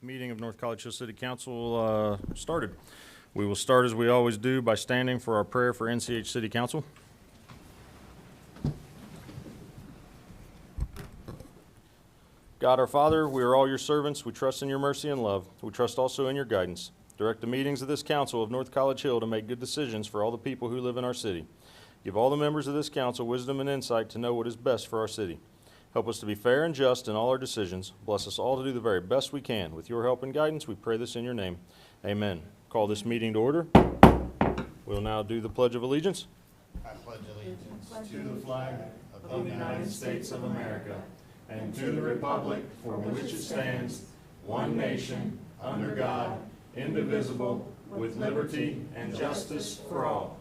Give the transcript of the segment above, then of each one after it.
Meeting of North College Hill City Council started. We will start as we always do by standing for our prayer for NCH City Council. God our Father, we are all your servants. We trust in your mercy and love. We trust also in your guidance. Direct the meetings of this council of North College Hill to make good decisions for all the people who live in our city. Give all the members of this council wisdom and insight to know what is best for our city. Help us to be fair and just in all our decisions. Bless us all to do the very best we can. With your help and guidance, we pray this in your name. Amen. Call this meeting to order. We'll now do the Pledge of Allegiance. I pledge allegiance to the flag of the United States of America and to the republic for which it stands, one nation, under God, indivisible, with liberty and justice for all.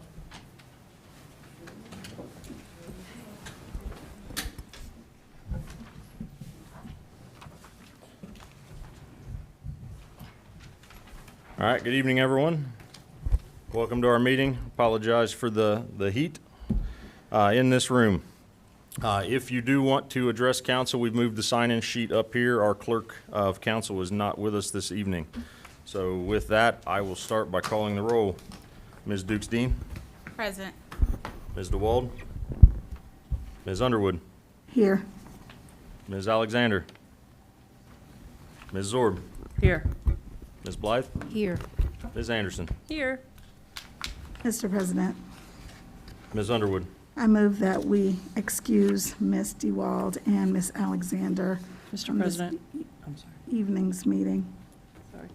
All right, good evening, everyone. Welcome to our meeting. Apologize for the heat in this room. If you do want to address council, we've moved the sign-in sheet up here. Our clerk of council is not with us this evening. So with that, I will start by calling the roll. Ms. Dukes-Dean? Present. Ms. DeWald? Ms. Underwood? Here. Ms. Alexander? Ms. Zorb? Here. Ms. Blythe? Here. Ms. Anderson? Here. Mr. President, Ms. Underwood? I move that we excuse Ms. DeWald and Ms. Alexander Mr. from this President, I'm sorry. evening's meeting. Sorry.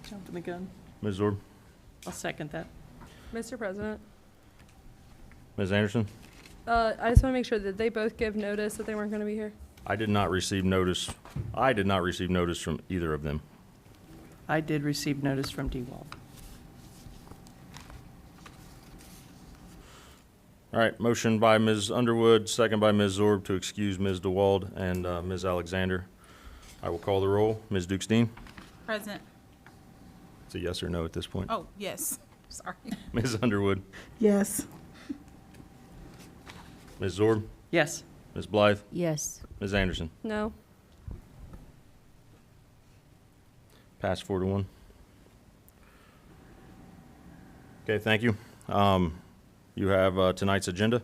Jumping the gun. Ms. Zorb? I'll second that. Mr. President, Ms. Anderson? I just want to make sure that they both give notice that they weren't going to be here. I did not receive notice. I did not receive notice from either of them. I did receive notice from DeWalt. All right, motion by Ms. Underwood, second by Ms. Zorb to excuse Ms. DeWald and Ms. Alexander. I will call the roll. Ms. Dukes-Dean? Present. It's a yes or no at this point. Oh, yes. Sorry. Ms. Underwood? Yes. Ms. Zorb? Yes. Ms. Blythe? Yes. Ms. Anderson? No. Pass 4-1. Okay, thank you. You have tonight's agenda.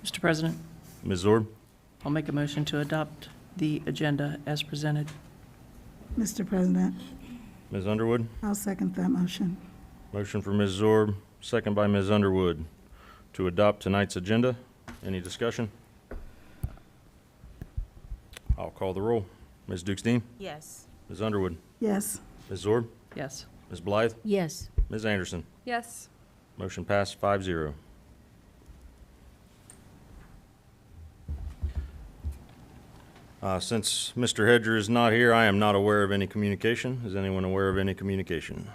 Mr. President, Ms. Zorb? I'll make a motion to adopt the agenda as presented. Mr. President, Ms. Underwood? I'll second that motion. Motion for Ms. Zorb, second by Ms. Underwood to adopt tonight's agenda. Any discussion? I'll call the roll. Ms. Dukes-Dean? Yes. Ms. Underwood? Yes. Ms. Zorb? Yes. Ms. Blythe? Yes. Ms. Anderson? Yes. Motion passed 5-0. Since Mr. Hedger is not here, I am not aware of any communication. Is anyone aware of any communication?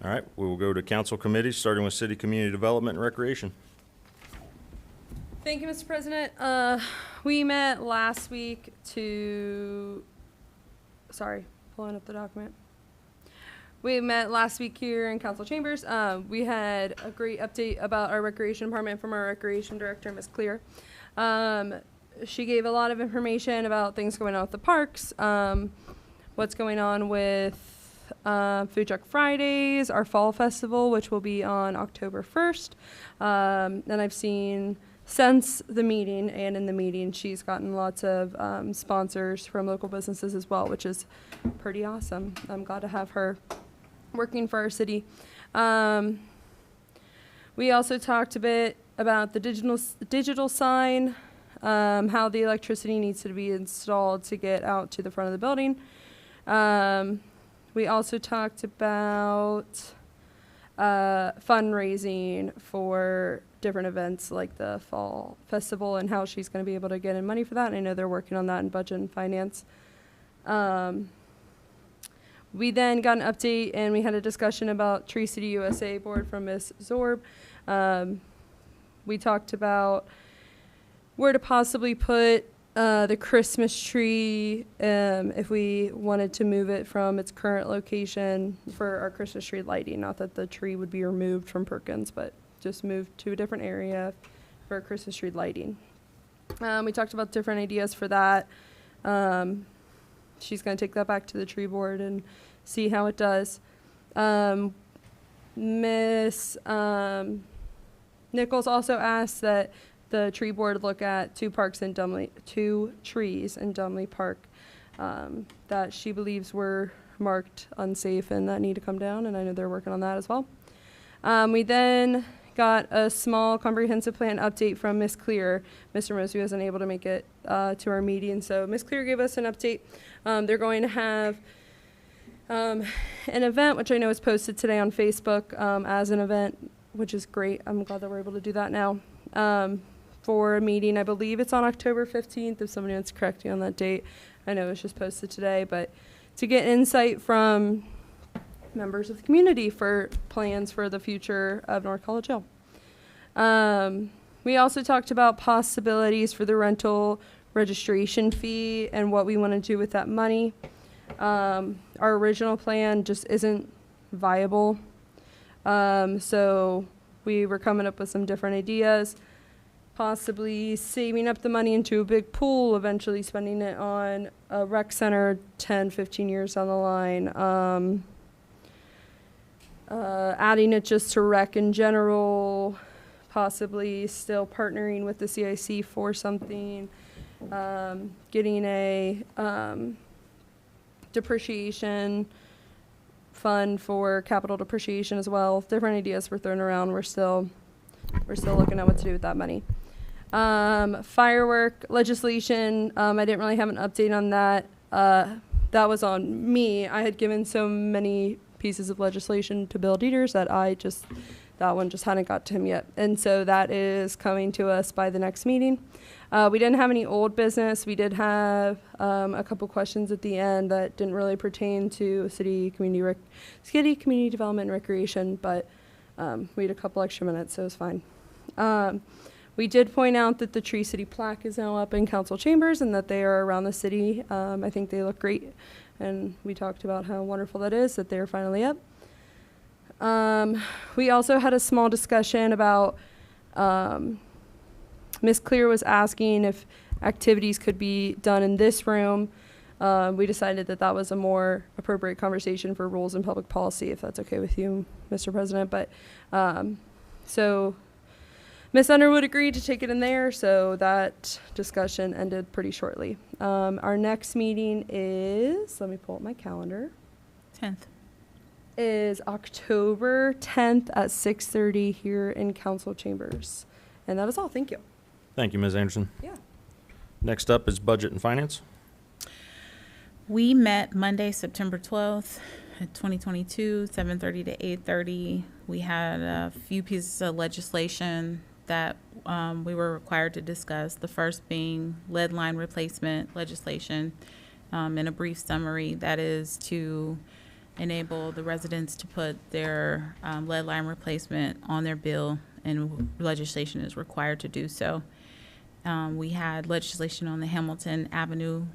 All right, we will go to council committees, starting with City Community Development and Recreation. Thank you, Mr. President. We met last week to, pulling up the document. We met last week here in council chambers. We had a great update about our recreation department from our recreation director, Ms. Clear. She gave a lot of information about things going on with the parks, what's going on with Food Truck Fridays, our fall festival, which will be on October 1st. And I've seen since the meeting and in the meeting, she's gotten lots of sponsors from local businesses as well, which is pretty awesome. I'm glad to have her working for our city. We also talked a bit about the digital sign, how the electricity needs to be installed to get out to the front of the building. We also talked about fundraising for different events like the fall festival and how she's going to be able to get in money for that. And I know they're working on that in budget and finance. We then got an update and we had a discussion about Tree City USA board from Ms. Zorb. We talked about where to possibly put The Christmas tree, if we wanted to move it from its current location for our Christmas tree lighting, not that the tree would be removed from Perkins, but just moved to a different area for our Christmas tree lighting. We talked about different ideas for that. She's going to take that back to the tree board and see how it does. Miss Nichols also asked that the tree board look at two trees in Dumley Park that she believes were marked unsafe and that need to come down, and I know they're working on that as well. We then got a small comprehensive plan update from Miss Clear. Mr. Mosby wasn't able to make it to our meeting, so Miss Clear gave us an update. They're going to have an event, which I know is posted today on Facebook as an event, which is great. I'm glad that we're able to do that now. For a meeting, I believe it's on October 15th, if somebody wants to correct me on that date. I know it's just posted today, but to get insight from members of the community for plans for the future of North College Hill. We also talked about possibilities for the rental registration fee and what we want to do with that money. Our original plan just isn't viable. So we were coming up with some different ideas, possibly saving up the money into a big pool, eventually spending it on a rec center 10, 15 years down the line, adding it just to rec in general, possibly still partnering with the CIC for something, getting a depreciation fund for capital depreciation as well. Different ideas were thrown around. We're still looking at what to do with that money. Firework legislation, I didn't really have an update on that. That was on me. I had given so many pieces of legislation to Bill Dieters that that one just hadn't got to him yet. And so that is coming to us by the next meeting. We didn't have any old business. We did have a couple questions at the end that didn't really pertain to city community development and recreation, but we had a couple extra minutes, so it was fine. We did point out that the Tree City plaque is now up in council chambers and that they are around the city. I think they look great, and we talked about how wonderful that is that they're finally up. We also had a small discussion about Ms. Clear was asking if activities could be done in this room. We decided that that was a more appropriate conversation for rules and public policy, if that's okay with you, Mr. President. But so Ms. Underwood agreed to take it in there, so that discussion ended pretty shortly. Our next meeting is, let me pull up my calendar, 10th. is October 10th at 6:30 here in council chambers. And that is all. Thank you. Thank you, Ms. Anderson. Yeah. Next up is Budget and Finance. We met Monday, September 12th, 2022, 7:30 to 8:30. We had a few pieces of legislation that we were required to discuss. The first being lead line replacement legislation. In a brief summary, that is to enable the residents to put their lead line replacement on their bill, and legislation is required to do so. We had legislation on the Hamilton Avenue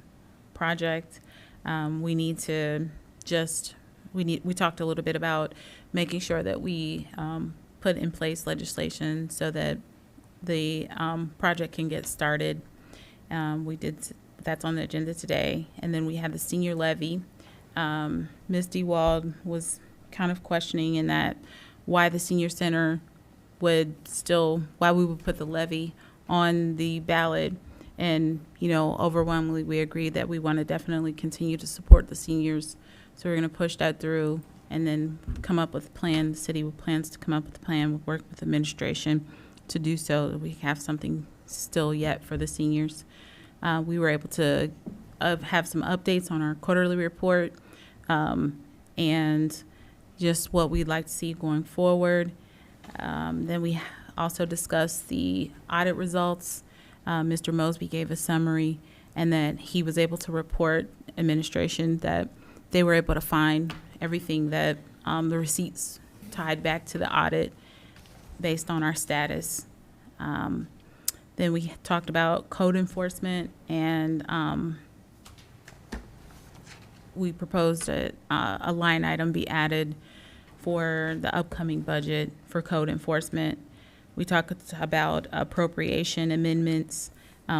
project. We talked a little bit about making sure that we put in place legislation so that the project can get started. That's on the agenda today. And then we had the senior levy. Ms. DeWald was kind of questioning in that why the senior center why we would put the levy on the ballot. And, overwhelmingly we agreed that we want to definitely continue to support the seniors. So we're going to push that through and then come up with a plan. The city plans to come up with a plan, we'll work with administration to do so that we have something still yet for the seniors. We were able to have some updates on our quarterly report and just what we'd like to see going forward. Then we also discussed the audit results. Mr. Mosby gave a summary, and that he was able to report administration that they were able to find everything that the receipts tied back to the audit based on our status. Then we talked about code enforcement, and we proposed a line item be added for the upcoming budget for code enforcement. We talked about appropriation amendments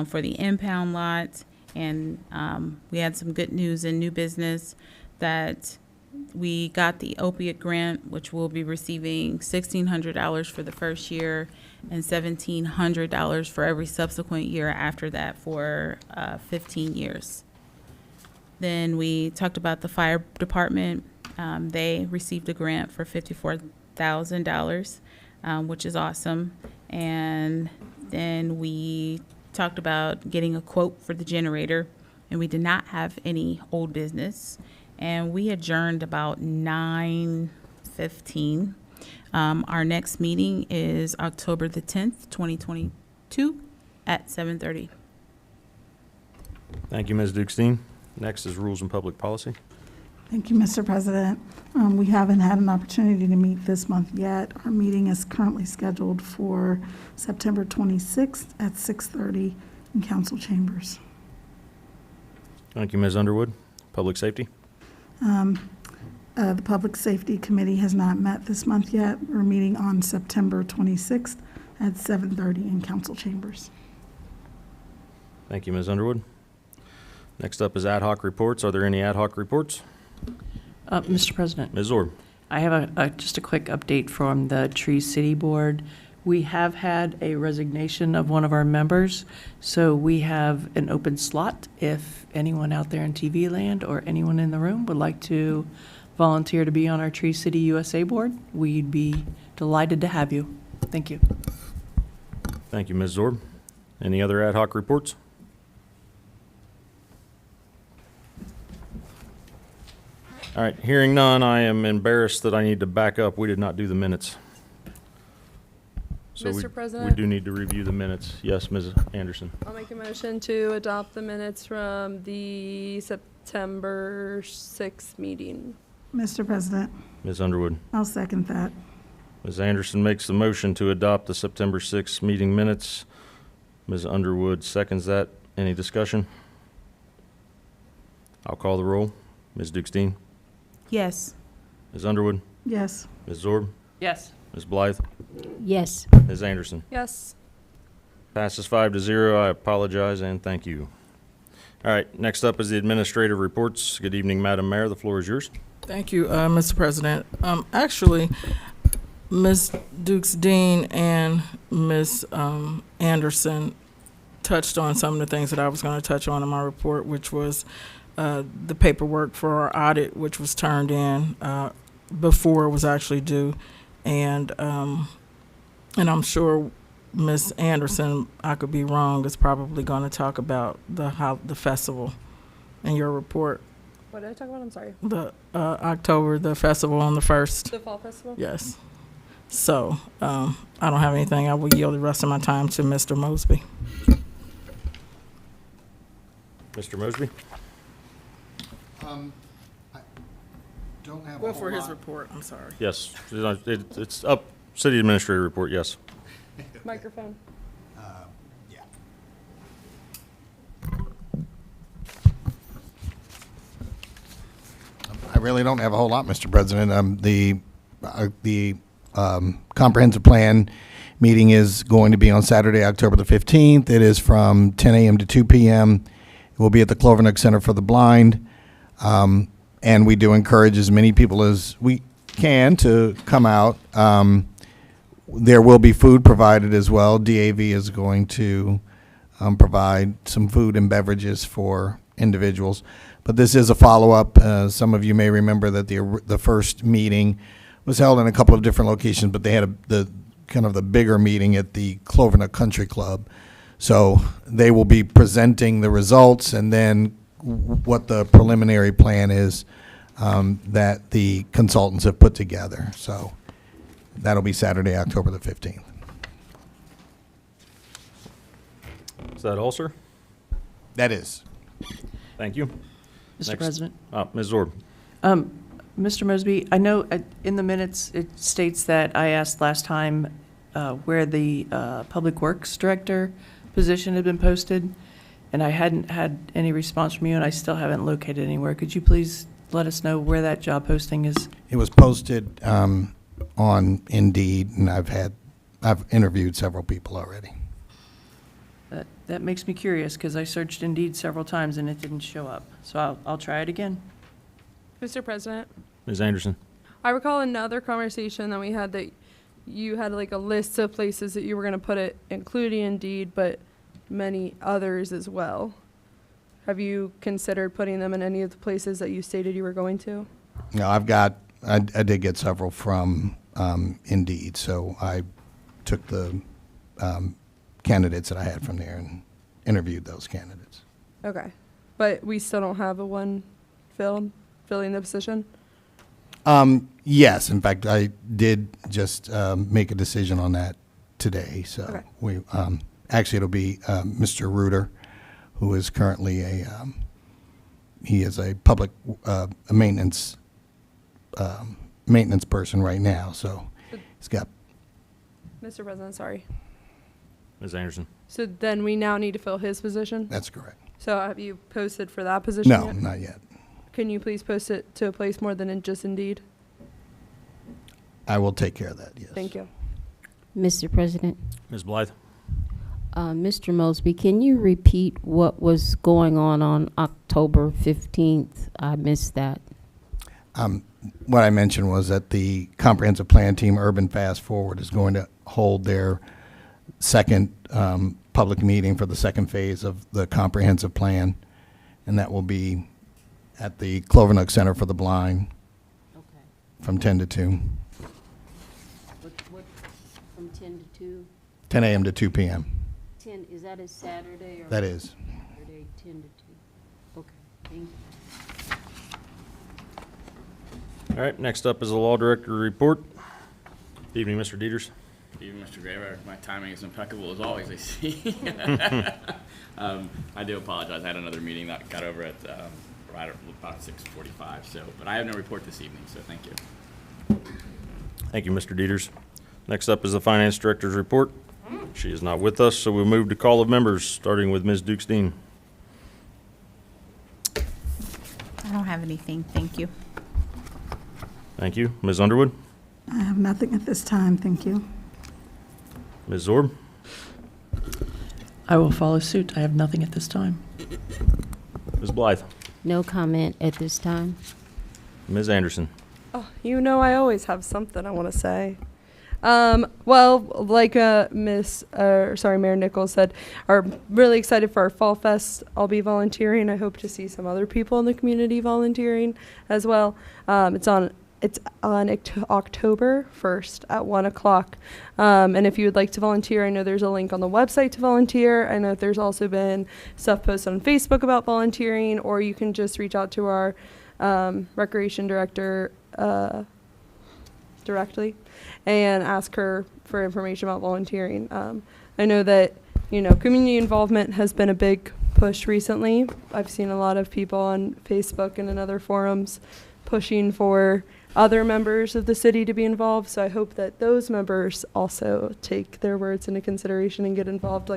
for the impound lot, and we had some good news in new business that we got the opiate grant, which we'll be receiving $1,600 for the first year and $1,700 for every subsequent year after that for 15 years. Then we talked about the fire department. They received a grant for $54,000, which is awesome. And then we talked about getting a quote for the generator, and we did not have any old business. And we adjourned about 9:15. Our next meeting is October the 10th, 2022 at 7:30. Thank you, Ms. Dukestein. Next is Rules and Public Policy. Thank you, Mr. President. We haven't had an opportunity to meet this month yet. Our meeting is currently scheduled for September 26th at 6:30 in council chambers. Thank you, Ms. Underwood. Public Safety. The Public Safety Committee has not met this month yet. We're meeting on September 26th at 7:30 in council chambers. Thank you, Ms. Underwood. Next up is Ad Hoc Reports. Are there any Ad Hoc Reports? Mr. President, Ms. Zorb. I have just a quick update from the Tree City Board. We have had a resignation of one of our members, so we have an open slot. If anyone out there in TV land or anyone in the room would like to volunteer to be on our Tree City USA Board, we'd be delighted to have you. Thank you. Thank you, Ms. Zorb. Any other Ad Hoc Reports? All right, hearing none, I am embarrassed that I need to back up. We did not do the minutes. So Mr. we President? do need to review the minutes. Yes, Ms. Anderson. I'll make a motion to adopt the minutes from the September 6th meeting. Mr. President, Ms. Underwood. I'll second that. Ms. Anderson makes the motion to adopt the September 6th meeting minutes. Ms. Underwood seconds that. Any discussion? I'll call the roll. Ms. Dukestein. Yes. Ms. Underwood. Yes. Ms. Zorb. Yes. Ms. Blythe. Yes. Ms. Anderson. Yes. Passes 5-0. I apologize and thank you. All right, next up is the administrative reports. Good evening, Madam Mayor. The floor is yours. Thank you, Mr. President. Actually, Ms. Dukes-Dean and Ms. Anderson touched on some of the things that I was going to touch on in my report, which was the paperwork for our audit, which was turned in before it was actually due. And I'm sure Ms. Anderson, I could be wrong, is probably going to talk about the festival in your report. What did I talk about? I'm sorry. The October, the festival on the 1st. The Fall Festival? Yes. So I don't have anything. I will yield the rest of my time to Mr. Mosby. Mr. Mosby? I don't have a Well, whole for his lot. report, I'm sorry. Yes, it's up. City Administrator report, yes. Microphone. Yeah. I really don't have a whole lot, Mr. President. The comprehensive plan meeting is going to be on Saturday, October the 15th. It is from 10 a.m. to 2 p.m. It will be at the Clovernook Center for the Blind. And we do encourage as many people as we can to come out. There will be food provided as well. DAV is going to provide some food and beverages for individuals. But this is a follow-up. Some of you may remember that the first meeting was held in a couple of different locations, but they had the bigger meeting at the Clovernook Country Club. So they will be presenting the results and then what the preliminary plan is that the consultants have put together. So that'll be Saturday, October the 15th. Is that all, sir? That is. Thank you. Mr. Next. President. Ms. Zorb. Mr. Mosby, I know in the minutes it states that I asked last time where the Public Works Director position had been posted, and I hadn't had any response from you, and I still haven't located anywhere. Could you please let us know where that job posting is? It was posted on Indeed, and I've interviewed several people already. That makes me curious, because I searched Indeed several times and it didn't show up. So I'll try it again. Mr. President, Ms. Anderson? I recall another conversation that we had that you had like a list of places that you were going to put it, including Indeed, but many others as well. Have you considered putting them in any of the places that you stated you were going to? No, I did get several from Indeed, so I took the candidates that I had from there and interviewed those candidates. Okay. But we still don't have a one filling the position? Yes, in fact, I did just make a decision on that today. So Okay. we actually it'll be Mr. Reuter, who is currently he is a public a maintenance person right now. So he's got. Mr. President, sorry. Ms. Anderson? So then we now need to fill his position? That's correct. So have you posted for that position No, yet? not yet. Can you please post it to a place more than in just Indeed? I will take care of that. Yes. Thank you. Mr. President, Ms. Blythe? Mr. Mosby, can you repeat what was going on October 15th? I missed that. What I mentioned was that the comprehensive plan team, Urban Fast Forward, is going to hold their second public meeting for the second phase of the comprehensive plan, and that will be at the Clovernook Center for the Blind Okay. from 10 to 2, What, from 10 to 2? 10 a.m. to 2 p.m. 10, is that a Saturday or? That is. Saturday, 10 to 2. Okay, thank you. All right, next up is the Law Director report. Evening, Mr. Dieters. Even Mr. Graver, my timing is impeccable as always, I see. I do apologize. I had another meeting that got over at right about 6:45. But I have no report this evening, so thank you. Thank you, Mr. Dieters. Next up is the Finance Director's report. She is not with us, so we'll move to call of members, starting with Ms. Dukes-Dean. I don't have anything, thank you. Thank you. Ms. Underwood? I have nothing at this time, thank you. Ms. Zorb? I will follow suit. I have nothing at this time. Ms. Blythe? No comment at this time. Ms. Anderson? Oh, you know I always have something I want to say. Well, like Mayor Nichols said, are really excited for our Fall Fest. I'll be volunteering. I hope to see some other people in the community volunteering as well. It's on October 1st at 1 o'clock. And if you would like to volunteer, I know there's a link on the website to volunteer. I know there's also been stuff posted on Facebook about volunteering, or you can just reach out to our recreation director directly and ask her for information about volunteering. I know that, community involvement has been a big push recently. I've seen a lot of people on Facebook and in other forums pushing for other members of the city to be involved, so I hope that those members also take their words into consideration and get involved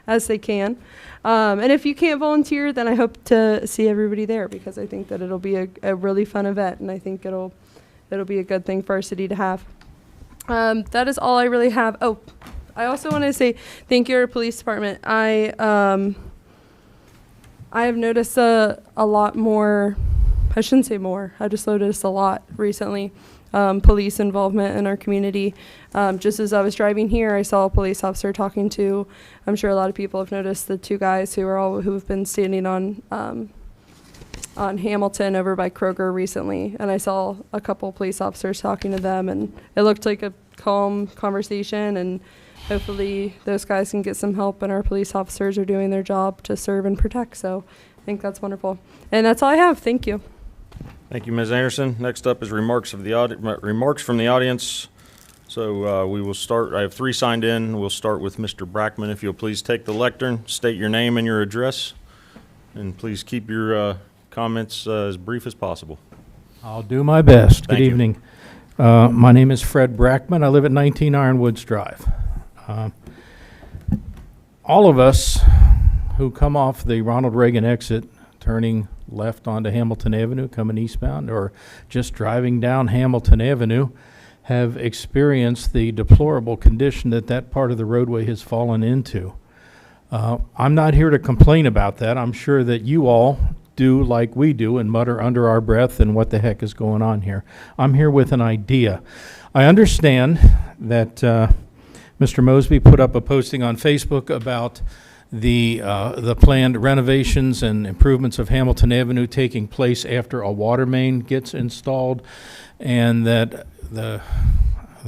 as they can. And if you can't volunteer, then I hope to see everybody there, because I think that it'll be a really fun event, and I think it'll be a good thing for our city to have. That is all I really have. Oh, I also want to say thank you to our police department. I have noticed a lot more, I shouldn't say more, I just noticed a lot recently, police involvement in our community. Just as I was driving here, I saw a police officer talking to, I'm sure a lot of people have noticed, the two guys who have been standing on Hamilton over by Kroger recently, and I saw a couple police officers talking to them, and it looked like a calm conversation, and hopefully those guys can get some help, and our police officers are doing their job to serve and protect. So I think that's wonderful. And that's all I have. Thank you. Thank you, Ms. Anderson. Next up is remarks from the audience. So we will start. I have 3 signed in. We'll start with Mr. Brackman. If you'll please take the lectern, state your name and your address, and please keep your comments as brief as possible. I'll do my best. Thank Good you. evening. My name is Fred Brackman. I live at 19 Ironwoods Drive. all of us who come off the Ronald Reagan exit, turning left onto Hamilton Avenue, coming eastbound, or just driving down Hamilton Avenue, have experienced the deplorable condition that that part of the roadway has fallen into. I'm not here to complain about that. I'm sure that you all do like we do and mutter under our breath and what the heck is going on here. I'm here with an idea. I understand that Mr. Mosby put up a posting on Facebook about the planned renovations and improvements of Hamilton Avenue taking place after a water main gets installed, and that the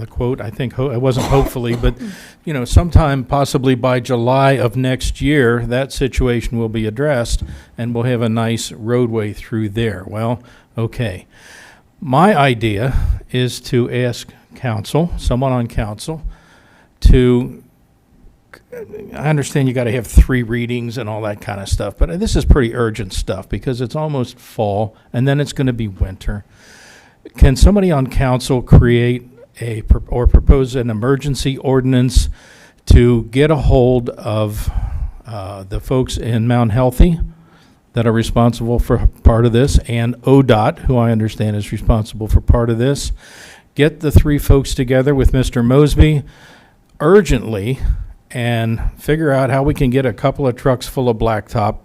quote, I think, it wasn't hopefully, but, you know, sometime possibly by July of next year, that situation will be addressed and we'll have a nice roadway through there. Well, okay. My idea is to ask council, someone on council, to, I understand you got to have 3 readings and all that kind of stuff, but this is pretty urgent stuff because it's almost fall and then it's going to be winter. Can somebody on council create or propose an emergency ordinance to get a hold of the folks in Mount Healthy that are responsible for part of this, and ODOT, who I understand is responsible for part of this? Get the 3 folks together with Mr. Mosby urgently and figure out how we can get a couple of trucks full of blacktop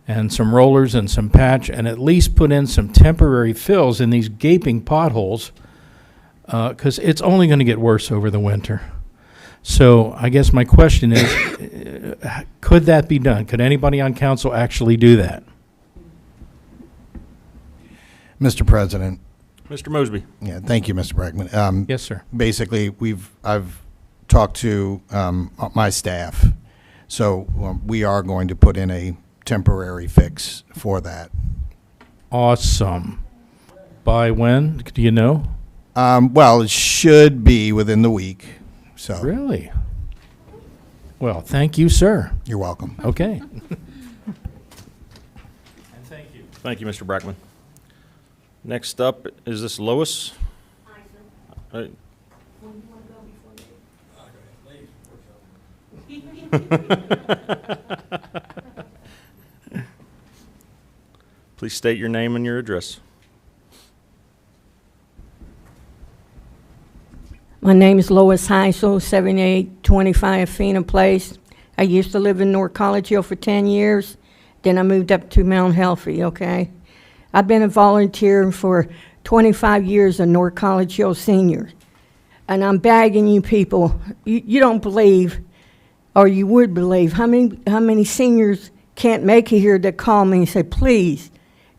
and some rollers and some patch, and at least put in some temporary fills in these gaping potholes, because it's only going to get worse over the winter. So I guess my question is, could that be done? Could anybody on council actually do that? Mr. President. Mr. Mosby. Yeah, thank you, Mr. Bregman. Yes, sir. Basically, I've talked to my staff, so we are going to put in a temporary fix for that. Awesome. By when? Do you know? Well, it should be within the week. So Really? Well, thank you, sir. you're welcome. Okay. And thank you. Thank you, Mr. Brackman. Next up, is this Lois? Please state your name and your address. My name is Lois Heisel, 7825 Fena Place. I used to live in North College Hill for 10 years. Then I moved up to Mount Healthy, okay? I've been a volunteer for 25 years in North College Hill Senior. And I'm begging you people, you don't believe, or you would believe, how many seniors can't make it here that call me and say, please,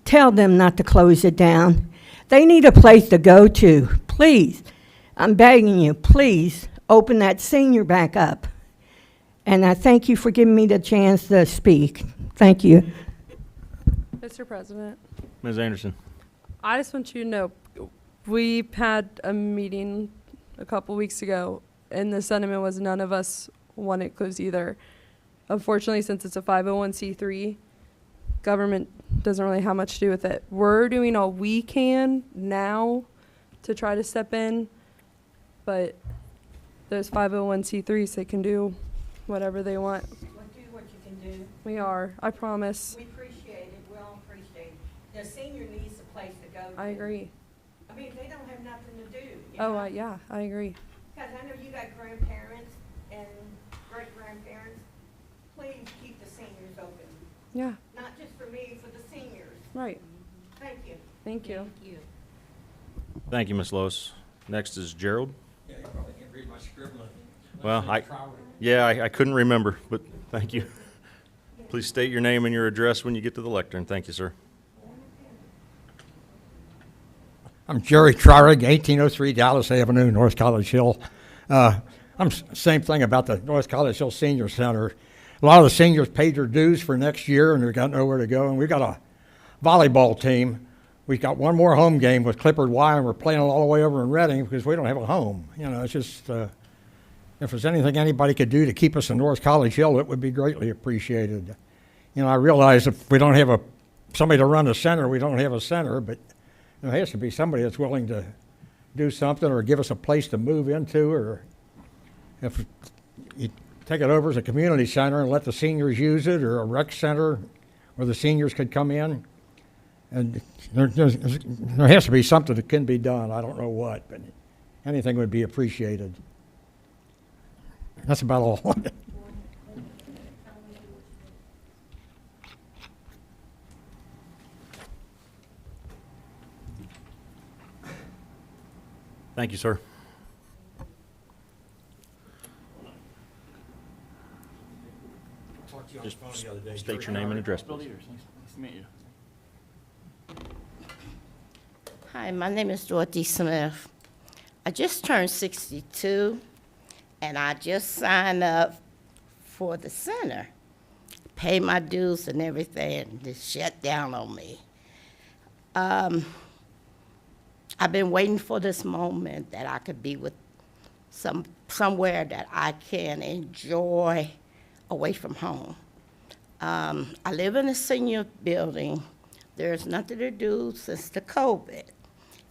tell them not to close it down. They need a place to go to, please. I'm begging you, please open that senior back up. And I thank you for giving me the chance to speak. Thank you. Mr. President, Ms. Anderson. I just want you to know, we had a meeting a couple weeks ago, and the sentiment was none of us want it closed either. Unfortunately, since it's a 501c3, government doesn't really have much to do with it. We're doing all we can now to try to step in, but those 501c3s, they can do whatever they want. Well, do what you can do. We are, I promise. We appreciate it. We all appreciate it. The senior needs a place to go to. I agree. I mean, they don't have nothing to do. Oh, yeah, I agree. Because I know you got grandparents and great-grandparents. Please keep the seniors open. Yeah, Not just for me, for the seniors. right. Thank you. Thank you. Thank you, Ms. Lois. Next is Gerald. Yeah, you probably can't read my scribbling. Well, I couldn't remember, but thank you. Please state your name and your address when you get to the lectern. Thank you, sir. I'm Jerry Traurig, 1803 Dallas Avenue, North College Hill. Same thing about the North College Hill Senior Center. A lot of the seniors paid their dues for next year, and they've got nowhere to go. And we've got a volleyball team. We've got one more home game with Clifford Y, and we're playing all the way over in Reading because we don't have a home. You know, it's just, if there's anything anybody could do to keep us in North College Hill, it would be greatly appreciated. You know, I realize if we don't have somebody to run the center, we don't have a center, but there has to be somebody that's willing to do something or give us a place to move into, or if take it over as a community center and let the seniors use it, or a rec center where the seniors could come in. And there has to be something that can be done. I don't know what, but anything would be appreciated. That's about all. Thank you, sir. Just state your name and address, please. Nice to meet you. Hi, my name is Dorothy Smith. I just turned 62, and I just signed up for the center. Pay my dues and everything, and just shut down on me. I've been waiting for this moment that I could be with somewhere that I can enjoy away from home. I live in a senior building. There's nothing to do since the COVID.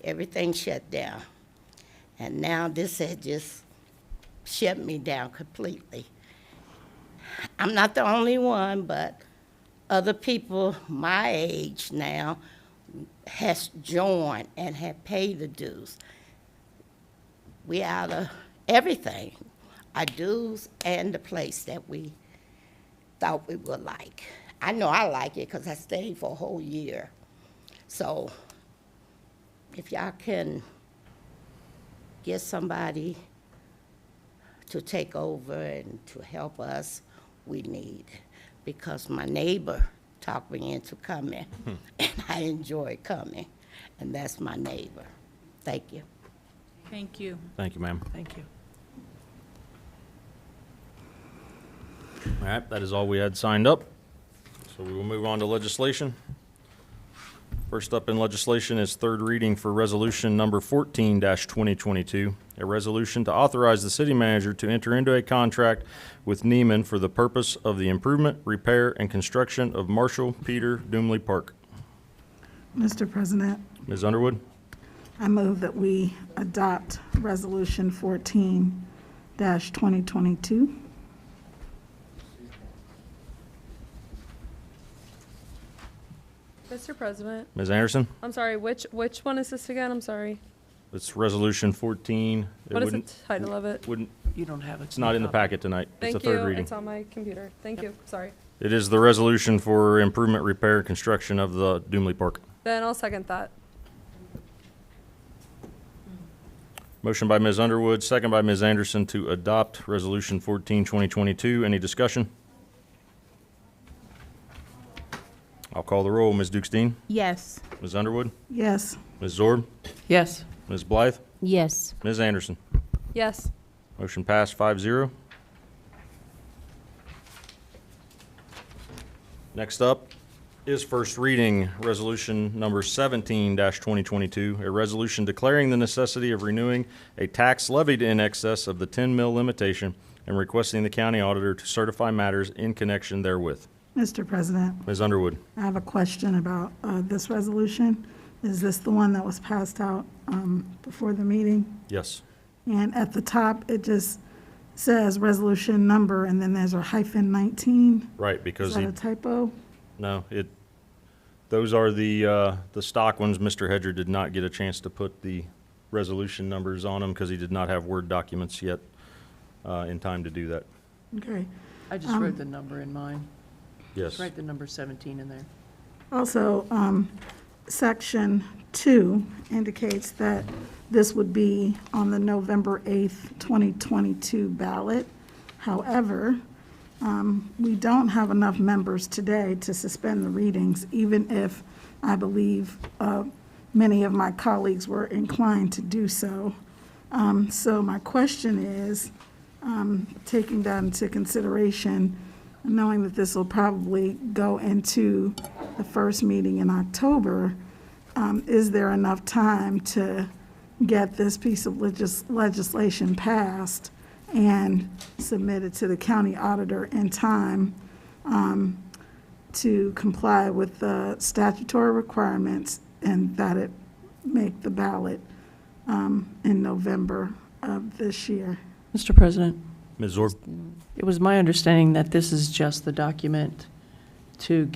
Everything shut down. And now this has just shut me down completely. I'm not the only one, but other people my age now has joined and have paid the dues. We out of everything, our dues and the place that we thought we would like. I know I like it because I stayed for a whole year. So if y'all can get somebody to take over and to help us, we need. Because my neighbor talked me into coming, and I enjoy coming, and that's my neighbor. Thank you. Thank you. Thank you, ma'am. Thank you. All right, that is all we had signed up. So we will move on to legislation. First up in legislation is third reading for resolution number 14-2022, a resolution to authorize the city manager to enter into a contract with Neiman for the purpose of the improvement, repair, and construction of Marshall Peter Doomley Park. Mr. President, Ms. Underwood? I move that we adopt Resolution 14-2022. Mr. President, Ms. Anderson? I'm sorry, which one is this again? I'm sorry. It's resolution 14. What is the title of it? Wouldn't, You don't have it. it's not in the packet tonight. It's Thank a third you. reading. It's on my computer. Thank you. Sorry. It is the resolution for improvement, repair, and construction of the Doomley Park. Then I'll second that. Motion by Ms. Underwood, second by Ms. Anderson to adopt Resolution 14-2022. Any discussion? I'll call the roll. Ms. Dukes-Dean? Yes. Ms. Underwood? Yes. Ms. Zorb? Yes. Ms. Blythe? Yes. Ms. Anderson? Yes. Motion passed 5-0. Next up is first reading, resolution number 17-2022, a resolution declaring the necessity of renewing a tax levied in excess of the 10 mil limitation and requesting the county auditor to certify matters in connection therewith. Mr. President, Ms. Underwood? I have a question about this resolution. Is this the one that was passed out before the meeting? Yes. And at the top, it just says resolution number, and then there's a -19. Right, because Is that a typo? no, those are the stock ones. Mr. Hedger did not get a chance to put the resolution numbers on them because he did not have Word documents yet in time to do that. Okay. I just wrote the number in mine. Yes. Just write the number 17 in there. Also, Section 2 indicates that this would be on the November 8th, 2022 ballot. However, we don't have enough members today to suspend the readings, even if I believe many of my colleagues were inclined to do so. So my question is, taking that into consideration, knowing that this will probably go into the first meeting in October, is there enough time to get this piece of legislation passed and submitted to the county auditor in time to comply with the statutory requirements and that it make the ballot in November of this year? Mr. President, Ms. Zorb? It was my understanding that this is just the document to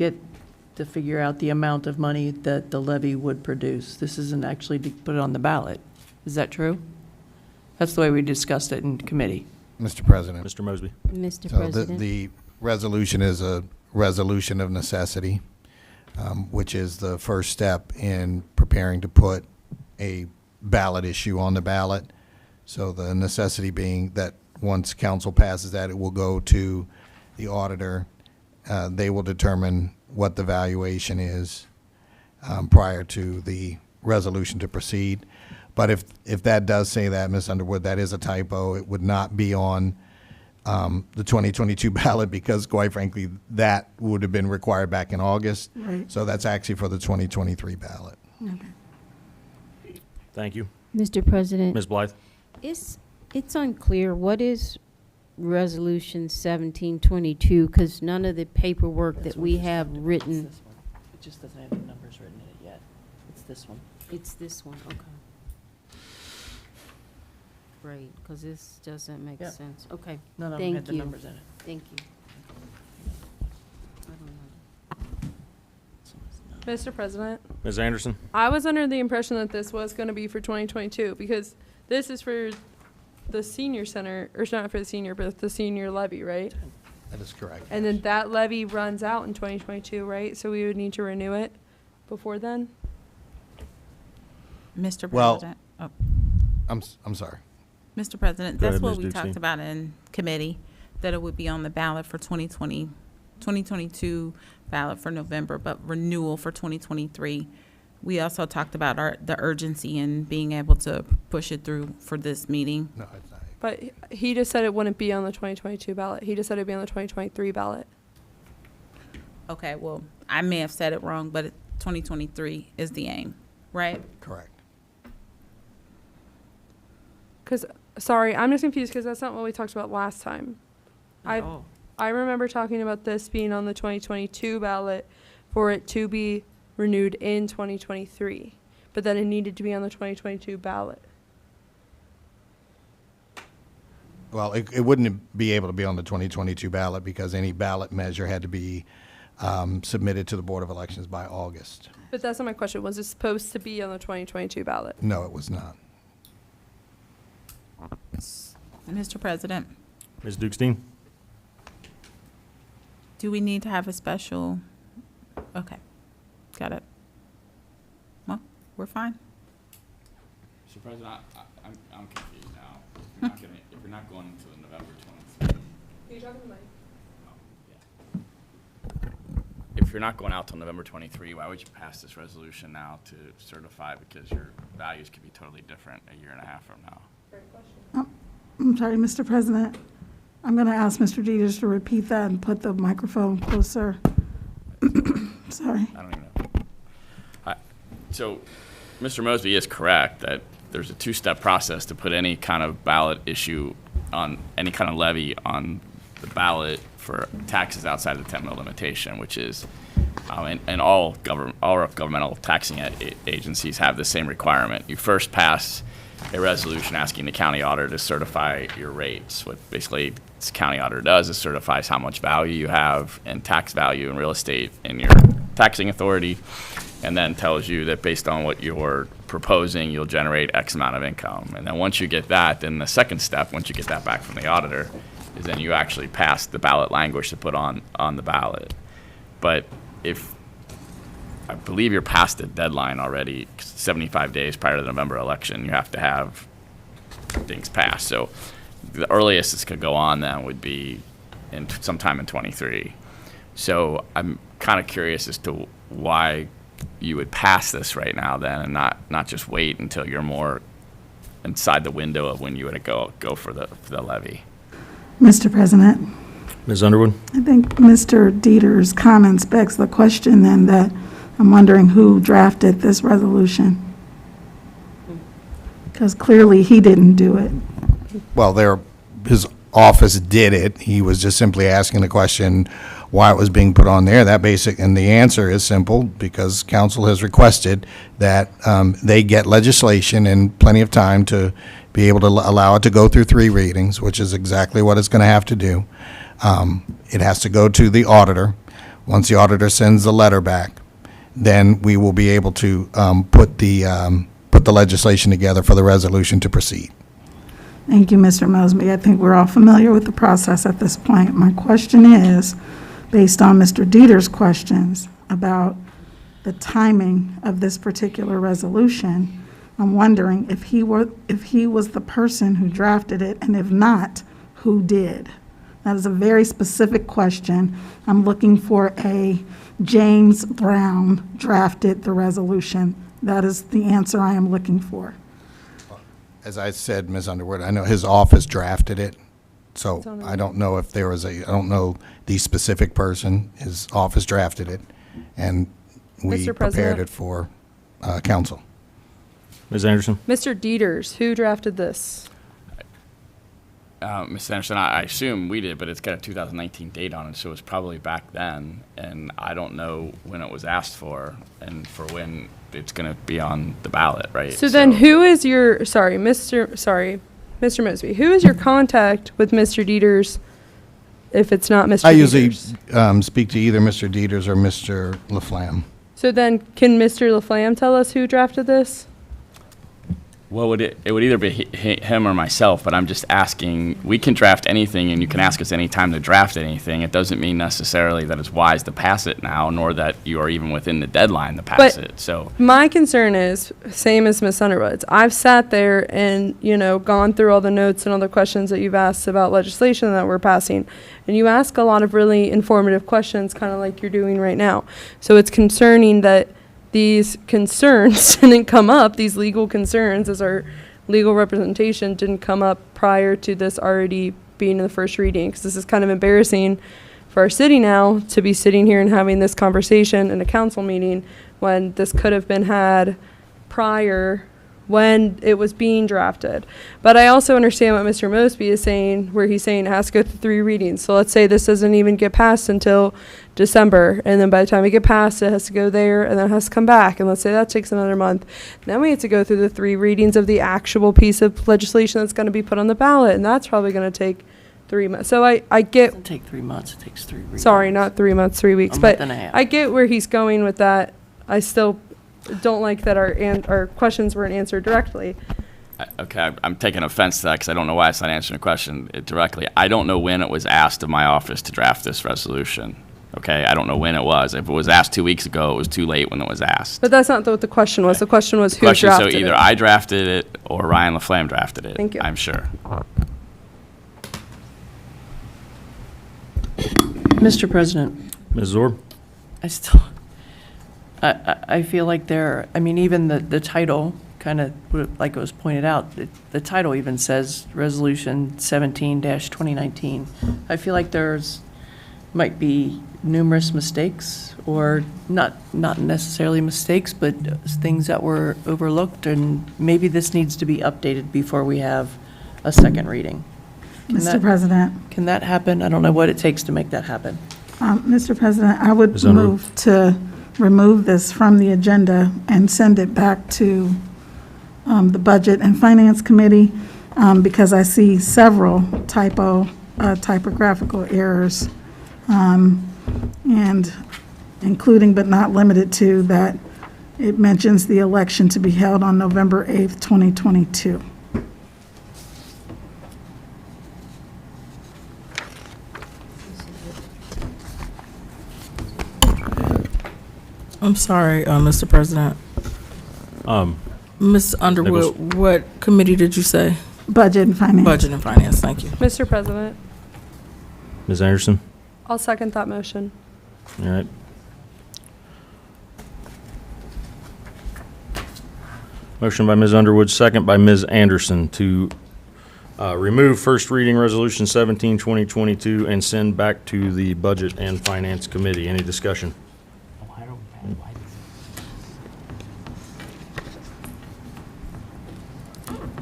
figure out the amount of money that the levy would produce. This isn't actually to put it on the ballot. Is that true? That's the way we discussed it in committee. Mr. President. Mr. Mosby? Mr. So President. the resolution is a resolution of necessity, which is the first step in preparing to put a ballot issue on the ballot. So the necessity being that once council passes that, it will go to the auditor. They will determine what the valuation is prior to the resolution to proceed. But if that does say that, Ms. Underwood, that is a typo. It would not be on the 2022 ballot because, quite frankly, that would have been required back in August. Right. So that's actually for the 2023 ballot. Okay. Thank you. Mr. President. Ms. Blythe? It's unclear, what is Resolution 1722? Because none of the paperwork that we have written, This one. It just doesn't have the numbers written in it yet. It's this one. it's this one, okay. Great, because this doesn't make Yeah. sense. Okay, None of them thank had the you. numbers in it. Thank you. I don't know. Mr. President, Ms. Anderson? I was under the impression that this was going to be for 2022 because this is for the senior center, or it's not for the senior, but the senior levy, right? That is correct. And then that levy runs out in 2022, right? So we would need to renew it before then? Mr. Well- President, oh, I'm sorry. Mr. President, Go that's ahead, what Ms. we Dukesteen. talked about in committee, that it would be on the ballot for 2022 ballot for November, but renewal for 2023. We also talked about the urgency in being able to push it through for this meeting. No, it's not. But he just said it wouldn't be on the 2022 ballot. He just said it'd be on the 2023 ballot. Okay, well, I may have said it wrong, but 2023 is the aim, right? Correct. Because, sorry, I'm just confused because that's not what we talked about last time. Oh. I remember talking about this being on the 2022 ballot for it to be renewed in 2023, but then it needed to be on the 2022 ballot. Well, it wouldn't be able to be on the 2022 ballot because any ballot measure had to be submitted to the Board of Elections by August. But that's not my question. Was it supposed to be on the 2022 ballot? No, it was not. Mr. President, Ms. Dukesteen? do we need to have a special? Okay, got it. Well, we're fine. Mr. President, I'm confused now. If you're not going into the November 23rd. If you're not going out till November 23, why would you pass this resolution now to certify? Because your values could be totally different a year and a half from now. I'm sorry, Mr. President. I'm going to ask Mr. Dieters to repeat that and put the microphone closer. Sorry. I don't even know. So, Mr. Mosby is correct that there's a two-step process to put any kind of ballot issue on any kind of levy on the ballot for taxes outside of the 10 mil limitation, which is, and all governmental taxing agencies have the same requirement. You first pass a resolution asking the county auditor to certify your rates. What basically this county auditor does is certifies how much value you have and tax value in real estate in your taxing authority, and then tells you that based on what you're proposing, you'll generate X amount of income. And then once you get that, then the second step, once you get that back from the auditor, is then you actually pass the ballot language to put on the ballot. But if, I believe you're past the deadline already, 75 days prior to the November election, you have to have things passed. So the earliest this could go on then would be in sometime in 23. So I'm kind of curious as to why you would pass this right now then and not just wait until you're more inside the window of when you would go for the levy. Mr. President, Ms. Underwood? I think Mr. Dieter's comments begs the question then that I'm wondering who drafted this resolution. Because clearly he didn't do it. Well, his office did it. He was just simply asking the question, why it was being put on there. And the answer is simple, because council has requested that they get legislation and plenty of time to be able to allow it to go through 3 readings, which is exactly what it's going to have to do. It has to go to the auditor. Once the auditor sends the letter back, then we will be able to put the legislation together for the resolution to proceed. Thank you, Mr. Mosby. I think we're all familiar with the process at this point. My question is, based on Mr. Dieter's questions about the timing of this particular resolution, I'm wondering if he was the person who drafted it, and if not, who did? That is a very specific question. I'm looking for a James Brown drafted the resolution. That is the answer I am looking for. As I said, Ms. Underwood, I know his office drafted it, so I don't know if there was I don't know the specific person. His office drafted it, and we Mr. prepared President. it for council. Ms. Anderson? Mr. Dieters, who drafted this? Ms. Anderson, I assume we did, but it's got a 2019 date on it, so it was probably back then, and I don't know when it was asked for and for when it's going to be on the ballot, right? So then who is your, Mr. Mosby, who is your contact with Mr. Dieters if it's not Mr. Dieters? I usually speak to either Mr. Dieters or Mr. LaFlamme. So then can Mr. LaFlamme tell us who drafted this? Well, it would either be him or myself, but I'm just asking, we can draft anything, and you can ask us any time to draft anything. It doesn't mean necessarily that it's wise to pass it now, nor that you are even within the deadline to pass it, so. My concern is, same as Ms. Underwood's, I've sat there and, gone through all the notes and all the questions that you've asked about legislation that we're passing, and you ask a lot of really informative questions, kind of like you're doing right now. So it's concerning that these concerns didn't come up, these legal concerns as our legal representation didn't come up prior to this already being in the first reading, because this is kind of embarrassing for our city now to be sitting here and having this conversation in a council meeting when this could have been had prior when it was being drafted. But I also understand what Mr. Mosby is saying, where he's saying it has to go through 3 readings. So let's say this doesn't even get passed until December, and then by the time it gets passed, it has to go there, and then it has to come back, and let's say that takes another month. Then we have to go through the 3 readings of the actual piece of legislation that's going to be put on the ballot, and that's probably going to take 3 months. So I get... It doesn't take 3 months, it takes 3 readings. Sorry, not 3 months, 3 weeks. A But month and a half. I get where he's going with that. I still don't like that our questions weren't answered directly. Okay, I'm taking offense to that because I don't know why it's not answering the question directly. I don't know when it was asked of my office to draft this resolution. Okay, I don't know when it was. If it was asked 2 weeks ago, it was too late when it was asked. But that's not what the question was. The question was who Question, drafted so either it. I drafted it or Ryan LaFlamme drafted it. Thank you. I'm sure. Mr. President, Ms. Zorb? I feel like even the title, kind of like it was pointed out, the title even says Resolution 17-2019. I feel like might be numerous mistakes, or not necessarily mistakes, but things that were overlooked, and maybe this needs to be updated before we have a second reading. Mr. President. Can that happen? I don't know what it takes to make that happen. Mr. President, I would Ms. Underwood? move to remove this from the agenda and send it back to the Budget and Finance Committee, because I see several typographical errors, and including but not limited to that it mentions the election to be held on November 8th, 2022. I'm sorry, Mr. President. Ms. Underwood, what committee did you say? Budget and Finance. Budget and Finance, thank you. Mr. President, Ms. Anderson? I'll second that motion. All right. Motion by Ms. Underwood, second by Ms. Anderson to remove first reading Resolution 17, 2022, and send back to the Budget and Finance Committee. Any discussion?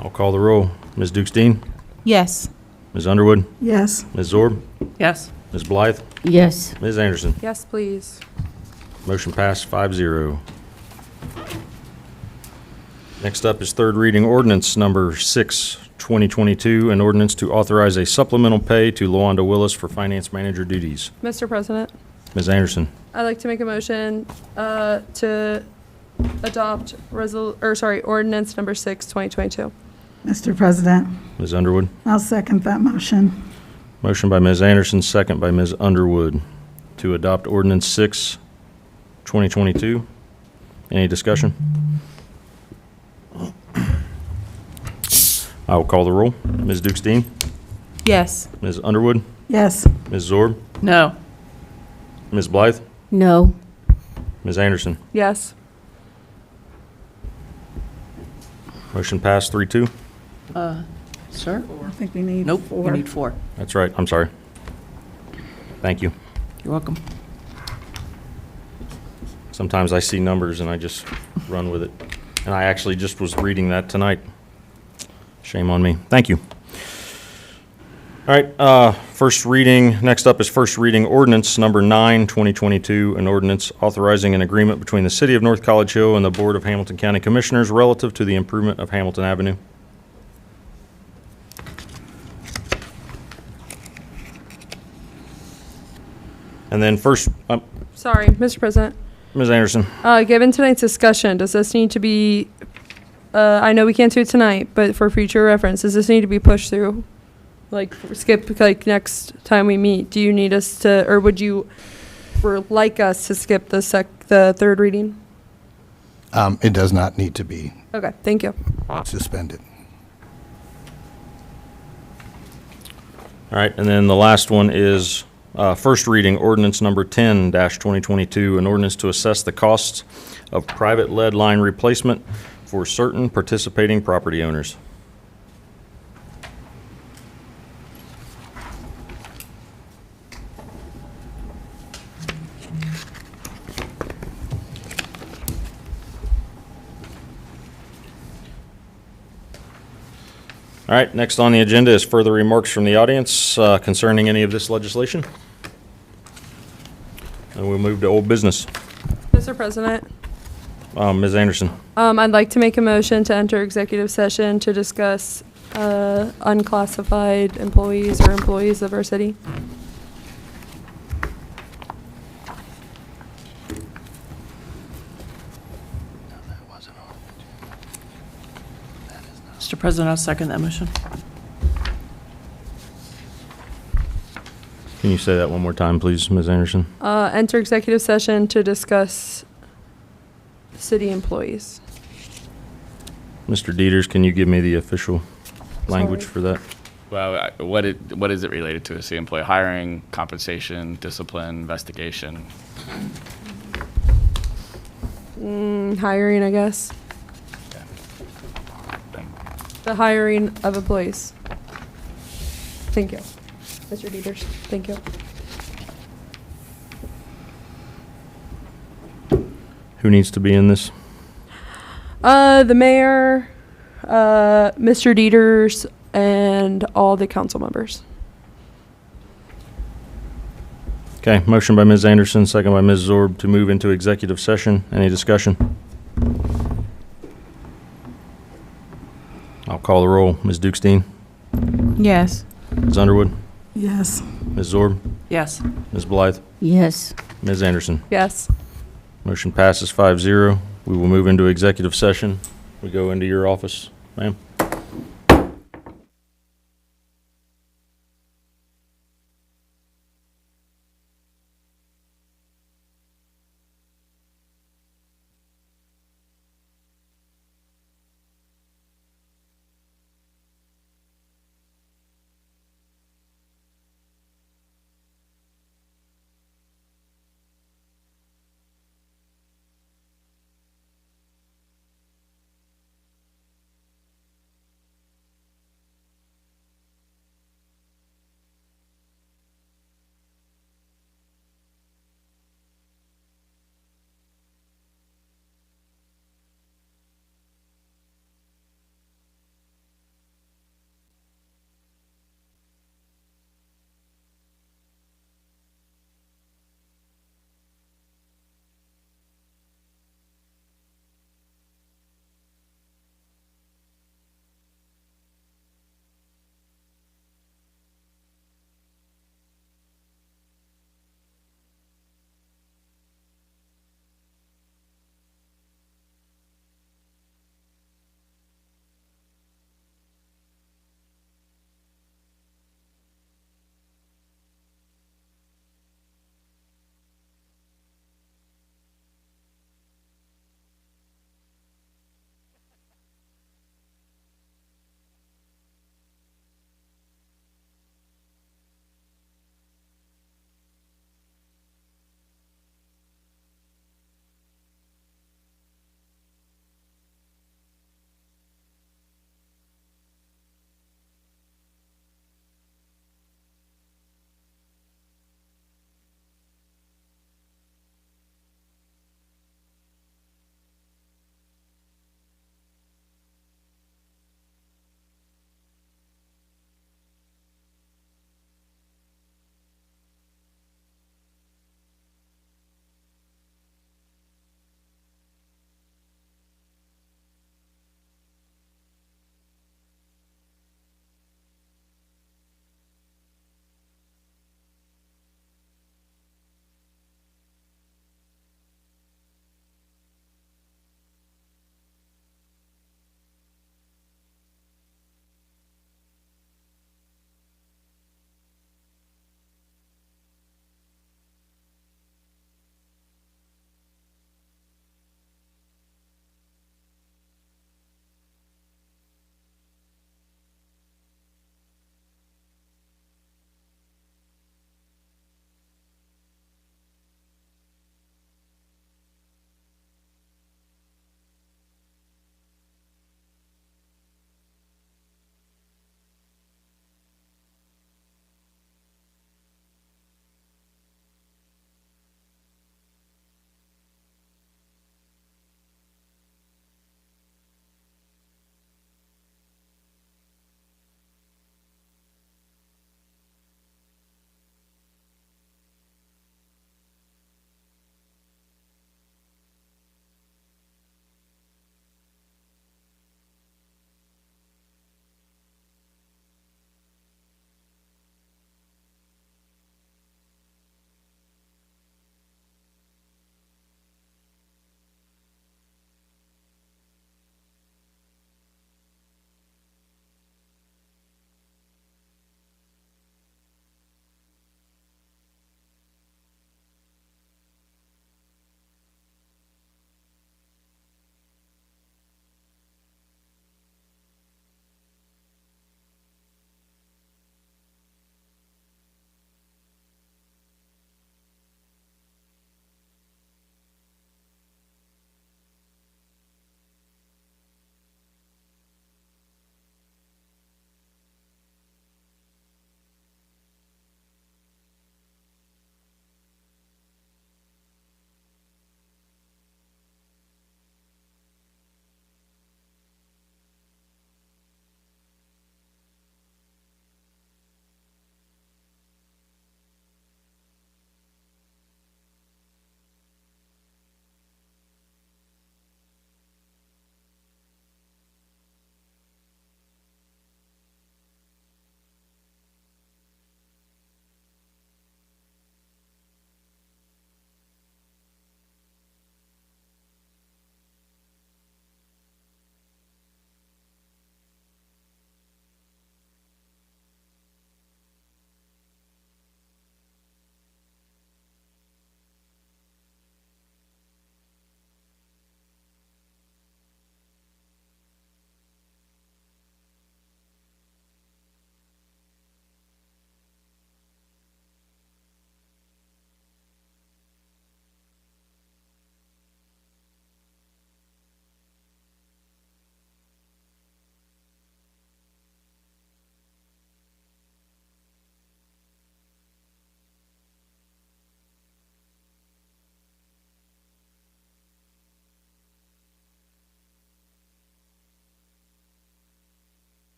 I'll call the roll. Ms. Dukes-Dean? Yes. Ms. Underwood? Yes. Ms. Zorb? Yes. Ms. Blythe? Yes. Ms. Anderson? Yes, please. Motion passed 5-0. Next up is third reading ordinance number 6, 2022, an ordinance to authorize a supplemental pay to Lawanda Willis for finance manager duties. Mr. President, Ms. Anderson? I'd like to make a motion to adopt ordinance number 6, 2022. Mr. President, Ms. Underwood? I'll second that motion. Motion by Ms. Anderson, second by Ms. Underwood to adopt ordinance 6, 2022. Any discussion? I will call the roll. Ms. Dukes-Dean? Yes. Ms. Underwood? Yes. Ms. Zorb? No. Ms. Blythe? No. Ms. Anderson? Yes. Motion passed 3-2. Sir? I think we need Nope, 4. we need 4. That's right, I'm sorry. Thank you. You're welcome. Sometimes I see numbers and I just run with it. And I actually just was reading that tonight. Shame on me. Thank you. All right, first reading, next up is first reading ordinance number 9, 2022, an ordinance authorizing an agreement between the City of North College Hill and the Board of Hamilton County Commissioners relative to the improvement of Hamilton Avenue. And then first, Sorry, Mr. President. Ms. Anderson. Given tonight's discussion, does this need to be, I know we can't do it tonight, but for future reference, does this need to be pushed through? Like, skip, like, next time we meet? Do you need us to, or would you like us to skip the third reading? It does not need to be Okay, thank you. suspended. All right, and then the last one is first reading ordinance number 10-2022, an ordinance to assess the costs of private lead line replacement for certain participating property owners. All right, next on the agenda is further remarks from the audience concerning any of this legislation. And we'll move to old business. Mr. President, Ms. Anderson. I'd like to make a motion to enter executive session to discuss unclassified employees or employees of our city. Mr. President, I'll second that motion. Can you say that one more time, please, Ms. Anderson? Enter executive session to discuss city employees. Mr. Dieters, can you give me the official language Sorry. for that? Well, what is it related to? Is the employee hiring, compensation, discipline, investigation? Hiring, I guess. The hiring of employees. Thank you. Mr. Dieters, thank you. Who needs to be in this? The mayor, Mr. Dieters, and all the council members. Okay, motion by Ms. Anderson, second by Ms. Zorb to move into executive session. Any discussion? I'll call the roll. Ms. Dukes-Dean? Yes. Ms. Underwood? Yes. Ms. Zorb? Yes. Ms. Blythe? Yes. Ms. Anderson? Yes. Motion passes 5-0. We will move into executive session. We go into your office, ma'am.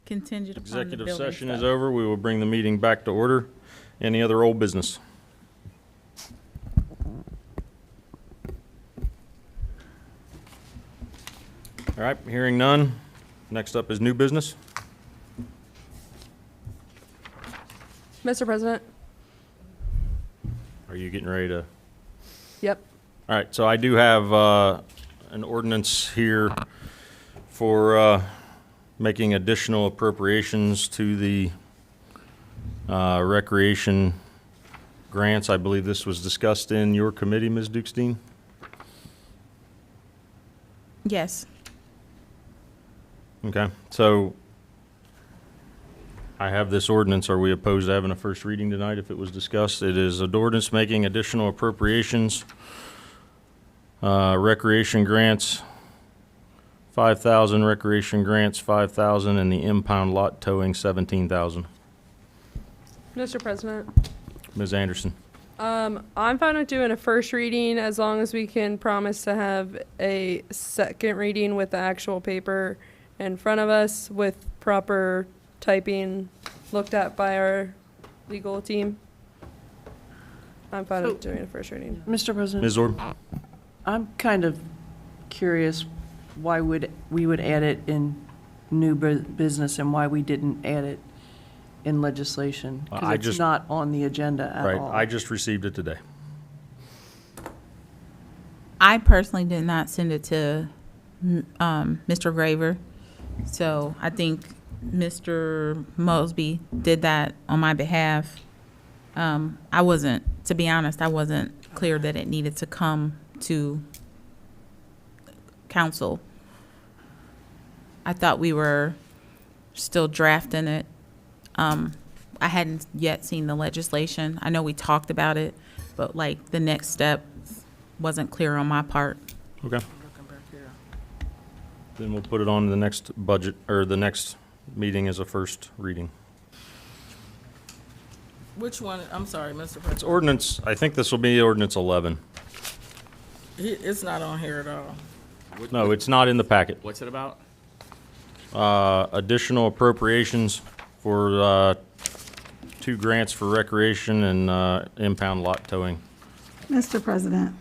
contingent upon the Executive building session is stuff. over. We will bring the meeting back to order. Any other old business? All right, hearing none. Next up is new business. Mr. President? Are you getting ready to? Yep. All right, so I do have an ordinance here for making additional appropriations to the recreation grants. I believe this was discussed in your committee, Ms. Dukestein? Yes. Okay, so I have this ordinance. Are we opposed to having a first reading tonight if it was discussed? It is an ordinance making additional appropriations, recreation grants, 5,000, recreation grants, 5,000, and the impound lot towing, 17,000. Mr. President? Ms. Anderson? I'm fine with doing a first reading as long as we can promise to have a second reading with the actual paper in front of us with proper typing looked at by our legal team. I'm fine with doing a first reading. Mr. President? Ms. Orb? I'm kind of curious why we would add it in new business and why we didn't add it in legislation. I Because it's just- not on the agenda at Right, all. I just received it today. I personally did not send it to Mr. Graver, so I think Mr. Mosby did that on my behalf. I wasn't, to be honest, I wasn't clear that it needed to come to council. I thought we were still drafting it. I hadn't yet seen the legislation. I know we talked about it, but like the next step wasn't clear on my part. Okay. Then we'll put it on the next budget, or the next meeting as a first reading. Which one? I'm sorry, Mr. It's President. ordinance, I think this will be ordinance 11. It's not on here at all. No, it's not in the packet. What's it about? Additional appropriations for 2 grants for recreation and impound lot towing. Mr. President,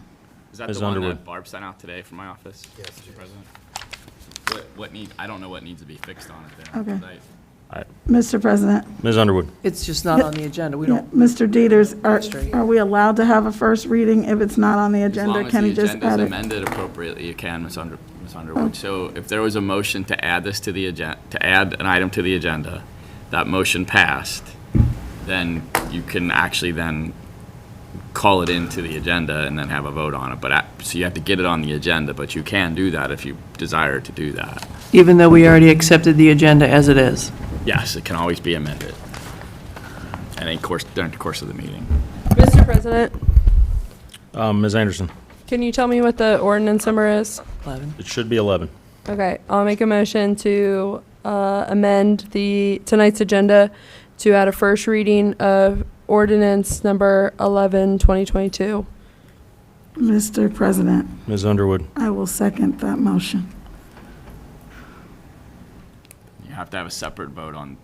Is that Ms. the one Underwood. that Barb sent out today from my office? Yes, Mr. President. I don't know what needs to be fixed on it there. Okay. 'cause Mr. President. Ms. Underwood? It's just not on the agenda. We Yeah, don't, Mr. Dieters, Straight. are we allowed to have a first reading if it's not on the As agenda? long as Can the he just agenda add is it? amended appropriately, you can, Ms. Underwood. So if there was a motion to add this to the agenda, to add an item to the agenda, that motion passed, then you can actually then call it into the agenda and then have a vote on it. But, so you have to get it on the agenda, but you can do that if you desire to do that. even though we already accepted the agenda as it is. Yes, it can always be amended. And in course, during the course of the meeting. Mr. President, Ms. Anderson? can you tell me what the ordinance number is? 11. It should be 11. Okay, I'll make a motion to amend tonight's agenda to add a first reading of ordinance number 11, 2022. Mr. President, Ms. Underwood? I will second that motion. You have to have a separate vote on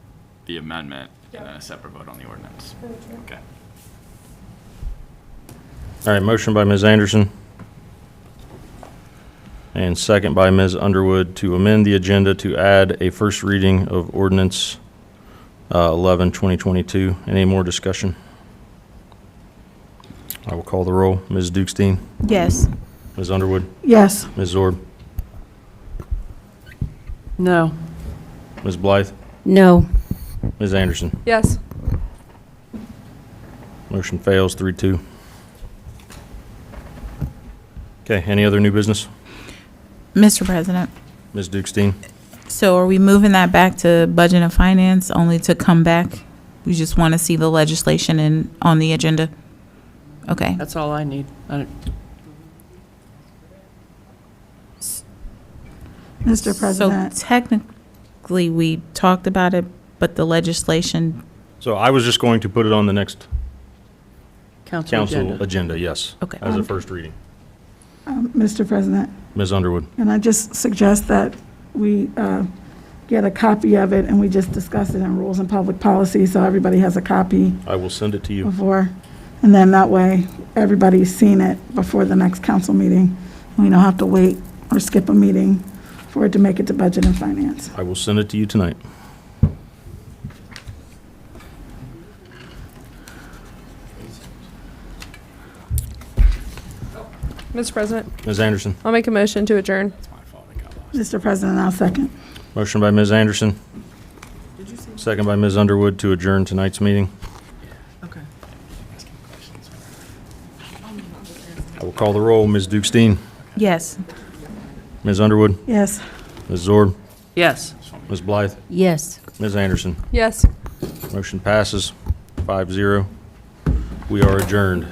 the amendment and then a separate vote on the ordinance. Okay. All right, motion by Ms. Anderson. And second by Ms. Underwood to amend the agenda to add a first reading of ordinance 11, 2022. Any more discussion? I will call the roll. Ms. Dukestein? Yes. Ms. Underwood? Yes. Ms. Zorb? No. Ms. Blythe? No. Ms. Anderson? Yes. Motion fails 3-2. Okay, any other new business? Mr. President, Ms. Dukestein? so are we moving that back to Budget and Finance only to come back? We just want to see the legislation on the agenda? Okay. That's all I need. Mr. President. So technically, we talked about it, but the legislation, So I was just going to put it on the next Council council agenda. agenda, yes. Okay. As a first reading. Mr. President, Ms. Underwood? can I just suggest that we get a copy of it, and we just discuss it in Rules and Public Policy, so everybody has a copy I will send it to you. before. And then that way, everybody's seen it before the next council meeting. We don't have to wait or skip a meeting for it to make it to Budget and Finance. I will send it to you tonight. Mr. President, Ms. Anderson. I'll make a motion to adjourn. Mr. President, I'll second. Motion by Ms. Anderson. Second by Ms. Underwood to adjourn tonight's meeting. Okay. I will call the roll. Ms. Dukes-Dean. Yes. Ms. Underwood. Yes. Ms. Zord. Yes. Ms. Blythe. Yes. Ms. Anderson. Yes. Motion passes 5-0. We are adjourned.